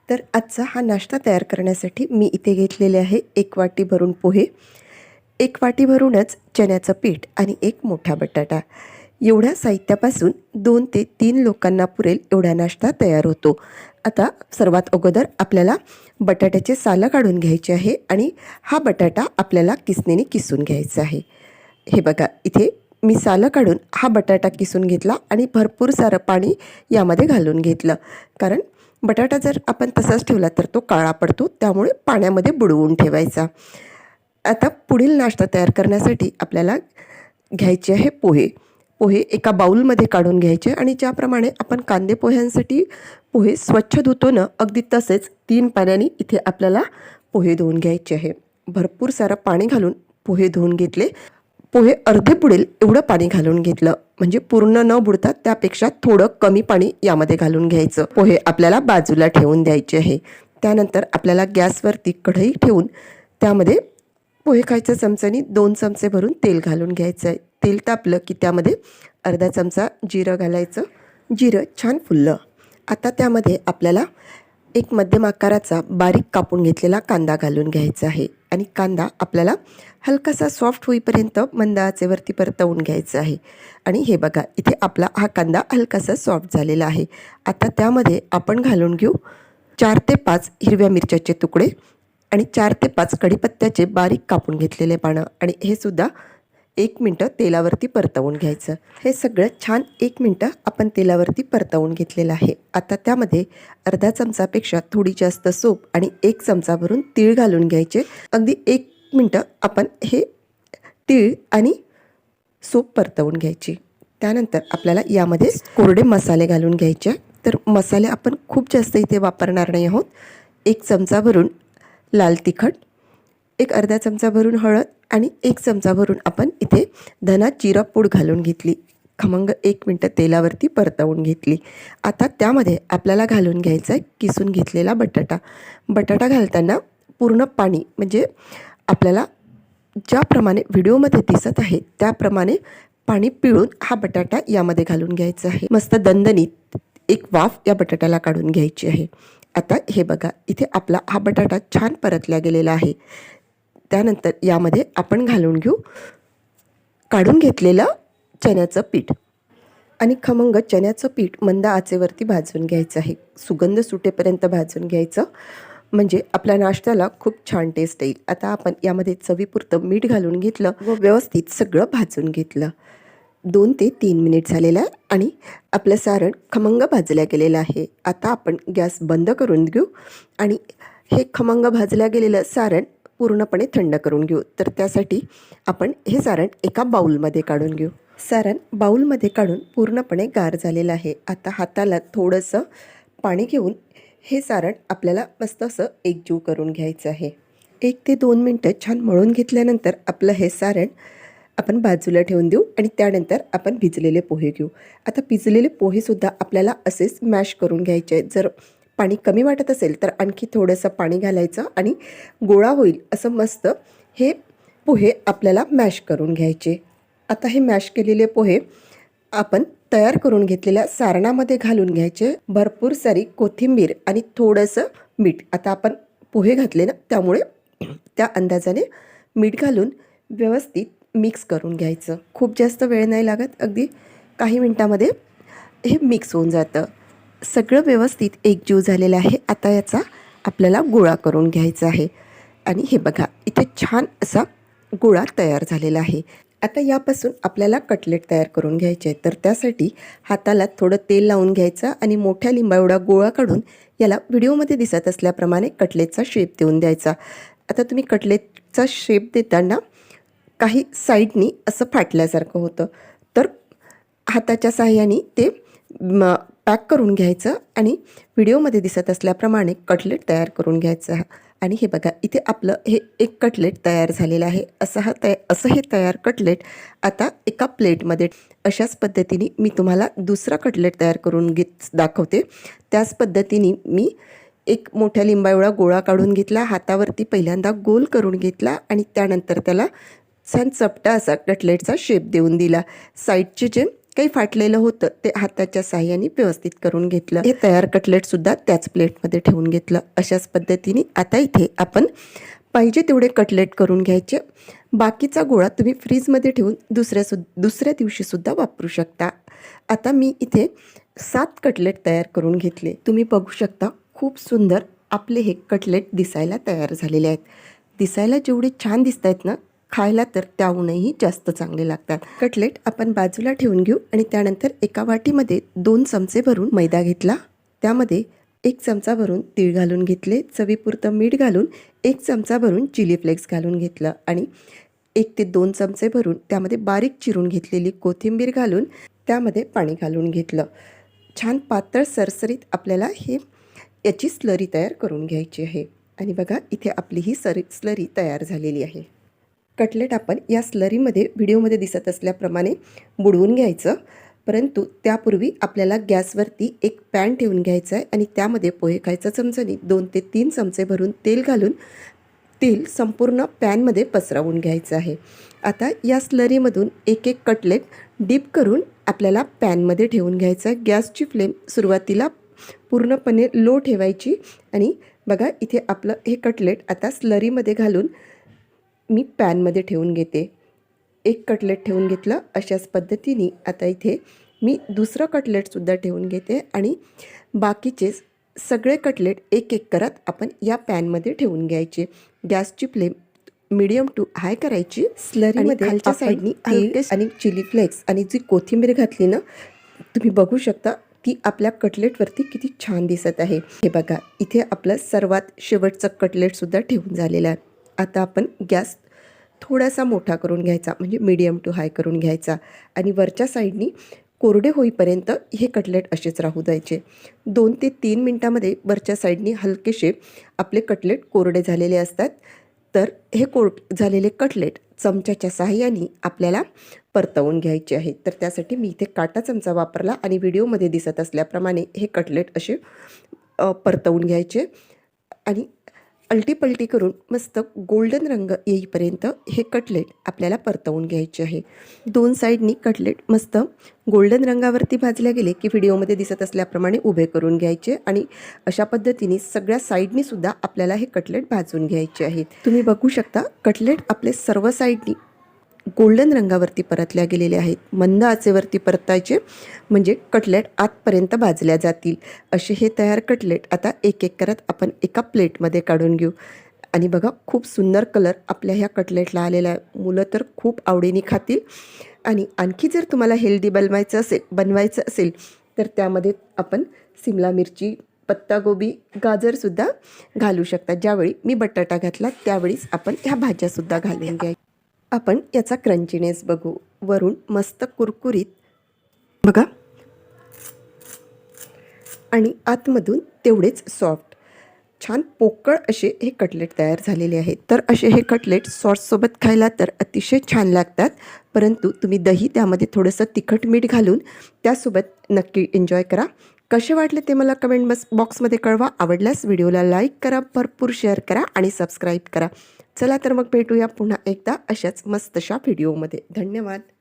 तर आजचा हा नाश्ता तयार करण्यासाठी मी इथे घेतलेले आहे 1 वाटी भरून पोहे, 1 वाटी भरूनच चण्याचं पीठ आणि 1 मोठा बटाटा. एवढ्या साहित्यापासून 2 ते 3 लोकांना पुरेल एवढा नाश्ता तयार होतो. आता सर्वात अगोदर आपल्याला बटाट्याचे सालं काढून घ्यायचे आहे आणि हा बटाटा आपल्याला किसणीने किसून घ्यायचा आहे. हे बघा, इथे मी सालं काढून हा बटाटा किसून घेतला आणि भरपूर सारं पाणी यामध्ये घालून घेतलं. कारण बटाटा जर आपण तसाच ठेवला तर तो काळा पडतो, त्यामुळे पाण्यामध्ये बुडवून ठेवायचा. आता पुढील नाश्ता तयार करण्यासाठी आपल्याला घ्यायचे आहे पोहे. पोहे एका बाउलमध्ये काढून घ्यायचे आणि ज्याप्रमाणे आपण कांदे पोह्यांसाठी पोहे स्वच्छ धुतो ना, अगदी तसेच 3 पाण्याने इथे आपल्याला पोहे धुवून घ्यायचे आहे. भरपूर सारं पाणी घालून पोहे धुवून घेतले. पोहे अर्धे बुडेल एवढं पाणी घालून घेतलं, म्हणजे पूर्ण न बुडता त्यापेक्षा थोडं कमी पाणी यामध्ये घालून घ्यायचं. पोहे आपल्याला बाजूला ठेवून द्यायचे आहे. त्यानंतर आपल्याला गॅसवरती कढई ठेवून त्यामध्ये पोहे खायच्या चमच्यानी 2 चमचे भरून तेल घालून घ्यायचं आहे. तेल तापलं की त्यामध्ये अर्धा चमचा जिरं घालायचं. जिरं छान फुललं. आता त्यामध्ये आपल्याला एक मध्यम आकाराचा बारीक कापून घेतलेला कांदा घालून घ्यायचा आहे आणि कांदा आपल्याला हलकासा सॉफ्ट होईपर्यंत मंद आचेवरती परतवून घ्यायचा आहे. आणि हे बघा, इथे आपला हा कांदा हलकासा सॉफ्ट झालेला आहे. आता त्यामध्ये आपण घालून घेऊ 4 ते 5 हिरव्या मिरच्याचे तुकडे आणि 4 ते 5 कढीपत्त्याचे बारीक कापून घेतलेले पानं, आणि हे सुद्धा 1 मिनटं तेलावरती परतवून घ्यायचं. हे सगळं छान 1 मिनटं आपण तेलावरती परतवून घेतलेलं आहे. आता त्यामध्ये अर्धा चमचापेक्षा थोडी जास्त सोप आणि 1 चमचा भरून तीळ घालून घ्यायचे. अगदी 1 मिनटं आपण हे तीळ आणि सोप परतवून घ्यायची. त्यानंतर आपल्याला यामध्ये कोरडे मसाले घालून घ्यायचे. तर मसाले आपण खूप जास्त इथे वापरणार नाही आहोत. 1 चमचा भरून लाल तिखट, 1 अर्धा चमचा भरून हळद आणि 1 चमचा भरून आपण इथे धना जिरा पूड घालून घेतली. खमंग 1 मिनटं तेलावरती परतवून घेतली. आता त्यामध्ये आपल्याला घालून घ्यायचा आहे किसून घेतलेला बटाटा. बटाटा घालताना पूर्ण पाणी, म्हणजे आपल्याला ज्याप्रमाणे व्हिडिओमध्ये दिसत आहे त्याप्रमाणे पाणी पिळून हा बटाटा यामध्ये घालून घ्यायचा आहे. मस्त दणदणीत एक वाफ या बटाट्याला काढून घ्यायची आहे. आता हे बघा, इथे आपला हा बटाटा छान परतला गेलेला आहे. त्यानंतर यामध्ये आपण घालून घेऊ काढून घेतलेलं चण्याचं पीठ आणि खमंग चण्याचं पीठ मंद आचेवरती भाजून घ्यायचं आहे. सुगंध सुटेपर्यंत भाजून घ्यायचं, म्हणजे आपल्या नाश्त्याला खूप छान टेस्ट येईल. आता आपण यामध्ये चवीपुरतं मीठ घालून घेतलं व व्यवस्थित सगळं भाजून घेतलं. 2 ते 3 मिनिट झालेलं आहे आणि आपलं सारण खमंग भाजलं गेलेलं आहे. आता आपण गॅस बंद करून घेऊ आणि हे खमंग भाजलं गेलेलं सारण पूर्णपणे थंड करून घेऊ. तर त्यासाठी आपण हे सारण एका बाउलमध्ये काढून घेऊ. सारण बाउलमध्ये काढून पूर्णपणे गार झालेलं आहे. आता हाताला थोडंसं पाणी घेऊन हे सारण आपल्याला मस्त असं एकजीव करून घ्यायचं आहे. 1 ते 2 मिनटं छान मळून घेतल्यानंतर आपलं हे सारण आपण बाजूला ठेवून देऊ आणि त्यानंतर आपण भिजलेले पोहे घेऊ. आता भिजलेले पोहेसुद्धा आपल्याला असेच मॅश करून घ्यायचे आहेत. जर पाणी कमी वाटत असेल तर आणखी थोडंसं पाणी घालायचं आणि गोळा होईल असं मस्त हे पोहे आपल्याला मॅश करून घ्यायचे. आता हे मॅश केलेले पोहे आपण तयार करून घेतलेल्या सारणामध्ये घालून घ्यायचे. भरपूर सारी कोथिंबीर आणि थोडंसं मीठ. आता आपण पोहे घातले ना, त्यामुळे त्या अंदाजाने मीठ घालून व्यवस्थित मिक्स करून घ्यायचं. खूप जास्त वेळ नाही लागत, अगदी काही मिनटामध्ये हे मिक्स होऊन जातं. सगळं व्यवस्थित एकजीव झालेलं आहे. आता याचा आपल्याला गोळा करून घ्यायचा आहे आणि हे बघा, इथे छान असा गोळा तयार झालेला आहे. आता यापासून आपल्याला कटलेट तयार करून घ्यायचे आहे. तर त्यासाठी हाताला थोडं तेल लावून घ्यायचं आणि मोठ्या लिंबा एवढा गोळा काढून याला व्हिडिओमध्ये दिसत असल्याप्रमाणे कटलेटचा शेप देऊन द्यायचा. आता तुम्ही कटलेटचा शेप देताना काही साईडनी असं फाटल्यासारखं होतं, तर हाताच्या साहाय्याने ते पॅक करून घ्यायचं आणि व्हिडिओमध्ये दिसत असल्याप्रमाणे कटलेट तयार करून घ्यायचं. आणि हे बघा, इथे आपलं हे एक कटलेट तयार झालेलं आहे. असं हे तयार कटलेट आता एका प्लेटमध्ये अशाच पद्धतीने मी तुम्हाला दुसरा कटलेट तयार करून दाखवते. त्याच पद्धतीने मी एक मोठ्या लिंबा एवढा गोळा काढून घेतला, हातावरती पहिल्यांदा गोल करून घेतला आणि त्यानंतर त्याला छान चपटा असा कटलेटचा शेप देऊन दिला. साईडचे जे काही फाटलेलं होतं ते हाताच्या साहाय्याने व्यवस्थित करून घेतलं. हे तयार कटलेटसुद्धा त्याच प्लेटमध्ये ठेवून घेतलं. अशाच पद्धतीने आता इथे आपण पाहिजे तेवढे कटलेट करून घ्यायचे. बाकीचा गोळा तुम्ही फ्रीजमध्ये ठेवून दुसऱ्या दिवशीसुद्धा वापरू शकता. आता मी इथे 7 कटलेट तयार करून घेतले. तुम्ही बघू शकता खूप सुंदर आपले हे कटलेट दिसायला तयार झालेले आहेत. दिसायला जेवढे छान दिसत आहेत ना, खायला तर त्याहूनही जास्त चांगले लागतात. कटलेट आपण बाजूला ठेवून घेऊ आणि त्यानंतर एका वाटीमध्ये 2 चमचे भरून मैदा घेतला. त्यामध्ये 1 चमचा भरून तीळ घालून घेतले. चवीपुरतं मीठ घालून 1 चमचा भरून चिली फ्लेक्स घालून घेतलं आणि 1 ते 2 चमचे भरून त्यामध्ये बारीक चिरून घेतलेली कोथिंबीर घालून त्यामध्ये पाणी घालून घेतलं. छान पातळ सरसरीत आपल्याला याची स्लरी तयार करून घ्यायची आहे. आणि बघा इथे आपली ही स्लरी तयार झालेली आहे. कटलेट आपण या स्लरीमध्ये व्हिडिओमध्ये दिसत असल्याप्रमाणे बुडवून घ्यायचं. परंतु त्यापूर्वी आपल्याला गॅसवरती एक पॅन ठेवून घ्यायचं आहे आणि त्यामध्ये पोहे खायचा चमच्याने 2 ते 3 चमचे भरून तेल घालून तेल संपूर्ण पॅनमध्ये पसरवून घ्यायचं आहे. आता या स्लरीमधून एक एक कटलेट डीप करून आपल्याला पॅनमध्ये ठेवून घ्यायचं आहे. गॅसची फ्लेम सुरुवातीला पूर्णपणे लो ठेवायची आणि बघा इथे आपलं हे कटलेट आता स्लरीमध्ये घालून मी पॅनमध्ये ठेवून घेते. एक कटलेट ठेवून घेतलं. अशाच पद्धतीने आता इथे मी दुसरं कटलेटसुद्धा ठेवून घेते आणि बाकीचे सगळे कटलेट एक एक करत आपण या पॅनमध्ये ठेवून घ्यायचे. गॅसची फ्लेम मीडियम टू हाय करायची. स्लरीमध्ये खालच्या साईडनी हलके आणि चिली फ्लेक्स आणि जी कोथिंबीर घातली ना, तुम्ही बघू शकता ती आपल्या कटलेटवरती किती छान दिसत आहे. हे बघा इथे आपलं सर्वात शेवटचं कटलेटसुद्धा ठेवून झालेलं आहे. आता आपण गॅस थोडासा मोठा करून घ्यायचा, म्हणजे मीडियम टू हाय करून घ्यायचा आणि वरच्या साईडनी कोरडे होईपर्यंत हे कटलेट असेच राहू द्यायचे. 2 ते 3 मिनटामध्ये वरच्या साईडनी हलकेसे आपले कटलेट कोरडे झालेले असतात. तर हे झालेले कटलेट चमच्याच्या साहाय्याने आपल्याला परतवून घ्यायचे आहेत. तर त्यासाठी मी इथे काटा चमचा वापरला आणि व्हिडिओमध्ये दिसत असल्याप्रमाणे हे कटलेट असे परतवून घ्यायचे आणि अलटीपलटी करून मस्त गोल्डन रंग येईपर्यंत हे कटलेट आपल्याला परतवून घ्यायचे आहे. 2 साईडनी कटलेट मस्त गोल्डन रंगावरती भाजले गेले की व्हिडिओमध्ये दिसत असल्याप्रमाणे उभे करून घ्यायचे आणि अशा पद्धतीने सगळ्या साईडनी सुद्धा आपल्याला हे कटलेट भाजून घ्यायचे आहेत. तुम्ही बघू शकता कटलेट आपले सर्व साईडनी गोल्डन रंगावरती परतल्या गेलेले आहेत. मंद आचेवरती परतायचे म्हणजे कटलेट आतपर्यंत भाजल्या जातील. असे हे तयार कटलेट आता एक एक करत आपण एका प्लेटमध्ये काढून घेऊ. आणि बघा खूप सुंदर कलर आपल्या ह्या कटलेटला आलेला आहे. मुलं तर खूप आवडीने खातील. आणि आणखी जर तुम्हाला हेल्दी बनवायचं असेल तर त्यामध्ये आपण सिमला मिरची, पत्तागोबी, गाजरसुद्धा घालू शकता. ज्यावेळी मी बटाटा घातला त्यावेळीच आपण ह्या भाज्यासुद्धा घालून घ्यायच्या. आपण याचा क्रंचीनेस बघू. वरून मस्त कुरकुरीत बघा आणि आतमधून तेवढेच सॉफ्ट, छान पोकळ असे हे कटलेट तयार झालेले आहेत. तर असे हे कटलेट सॉससोबत खायला तर अतिशय छान लागतात. परंतु तुम्ही दही त्यामध्ये थोडंसं तिखट मीठ घालून त्यासोबत नक्की एन्जॉय करा. कसे वाटले ते मला कमेंट बॉक्समध्ये कळवा. आवडल्यास व्हिडिओला लाईक करा, भरपूर शेअर करा आणि सबस्क्राईब करा. चला तर मग भेटूया पुन्हा एकदा अशाच मस्तशा व्हिडिओमध्ये. धन्यवाद.